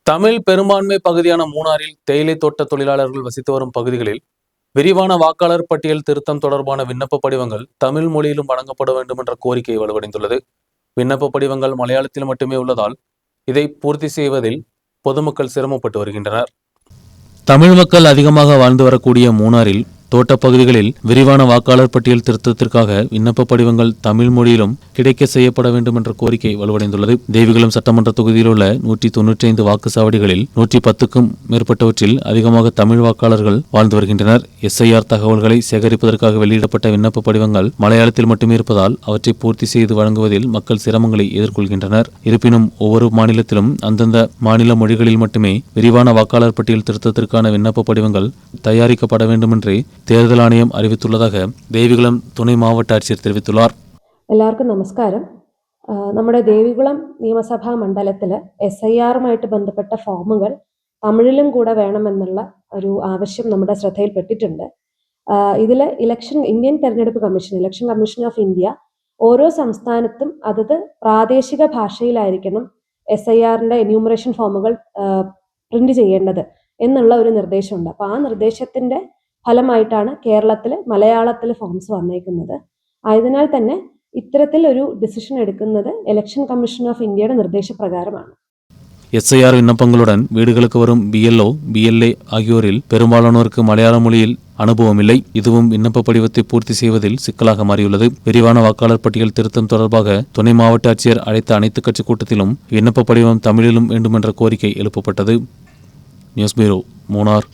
தமிழ் பெரும்பான்மை பகுதியான மூணாறில் தேயிலை தோட்ட தொழிலாளர்கள் வசித்து வரும் பகுதிகளில் விரிவான வாக்காளர் பட்டியல் திருத்தம் தொடர்பான விண்ணப்ப படிவங்கள் தமிழ் மொழியிலும் வழங்கப்பட வேண்டும் என்ற கோரிக்கை வலுவடைந்துள்ளது. விண்ணப்ப படிவங்கள் மலையாளத்தில் மட்டுமே உள்ளதால் இதை பூர்த்தி செய்வதில் பொதுமக்கள் சிரமப்பட்டு வருகின்றனர். தமிழ் மக்கள் அதிகமாக வாழ்ந்து வரக்கூடிய மூணாறில் தோட்டப்பகுதிகளில் விரிவான வாக்காளர் பட்டியல் திருத்தத்திற்காக விண்ணப்ப படிவங்கள் தமிழ் மொழியிலும் கிடைக்க செய்யப்பட வேண்டும் என்ற கோரிக்கை வலுவடைந்துள்ளது. தேவிகுளம் சட்டமன்ற தொகுதியில் உள்ள 195 வாக்குச்சாவடிகளில் 110க்கும் மேற்பட்டவற்றில் அதிகமாக தமிழ் வாக்காளர்கள் வாழ்ந்து வருகின்றனர். SIR தகவல்களை சேகரிப்பதற்காக வெளியிடப்பட்ட விண்ணப்ப படிவங்கள் மலையாளத்தில் மட்டுமே இருப்பதால் அவற்றை பூர்த்தி செய்து வழங்குவதில் மக்கள் சிரமங்களை எதிர்கொள்கின்றனர். இருப்பினும் ஒவ்வொரு மாநிலத்திலும் அந்தந்த மாநில மொழிகளில் மட்டுமே விரிவான வாக்காளர் பட்டியல் திருத்தத்திற்கான விண்ணப்ப படிவங்கள் தயாரிக்கப்பட வேண்டும் என்று தேர்தல் ஆணையம் அறிவித்துள்ளதாக ദേവികുളം തുണை മാവട്ട ആட்சியർ தெரிவித்துள்ளார். എല്ലാവർക്കും നമസ്കാരം. നമ്മുടെ ദേവികുളം നിയമസഭാ മണ്ഡലത്തിൽ SIRുമായിട്ട് ബന്ധപ്പെട്ട ഫോമുകൾ തമിഴിലും കൂടെ വേണമെന്നുള്ള ഒരു ആവശ്യം നമ്മുടെ ശ്രദ്ധയിൽപ്പെട്ടിട്ടുണ്ട്. ഇതിൽ ഇന്ത്യൻ തെരഞ്ഞെടുപ്പ് commission, election commission of India ഓരോ സംസ്ഥാനത്തും അതത് പ്രാദേശിക ഭാഷയിലായിരിക്കണം SIRന്റെ എന്യൂമറേഷൻ ഫോമുകൾ പ്രിന്റ് ചെയ്യേണ്ടത് എന്നുള്ള ഒരു നിർദ്ദേശമുണ്ട്. അപ്പോൾ ആ നിർദ്ദേശത്തിന്റെ ഫലമായിട്ടാണ് കേരളത്തിൽ മലയാളത്തിൽ ഫോംസ് വന്നേക്കുന്നത്. ആയതിനാൽ തന്നെ ഇത്തരത്തിൽ ഒരു ഡിസിഷൻ എടുക്കുന്നത് ഇലക്ഷൻ കമ്മീഷൻ ഓഫ് ഇന്ത്യയുടെ നിർദ്ദേശപ്രകാരമാണ്. SIR விண்ணப்பங்களுடன் வீடுகளுக்கு வரும் BLO, BLA ஆகியோரில் பெரும்பாலானோருக்கு மலையாள மொழியில் அனுபவமில்லை. இதுவும் விண்ணப்ப படிவத்தை பூர்த்தி செய்வதில் சிக்கலாக மாறியுள்ளது. விரிவான வாக்காளர் பட்டியல் திருத்தம் தொடர்பாக துணை மாவட்ட ஆட்சியர் அழைத்த அனைத்து கட்சி கூட்டத்திலும் விண்ணப்ப படிவம் தமிழிலும் வேண்டும் என்ற கோரிக்கை எழுப்பப்பட்டது. News bureau, Munnar.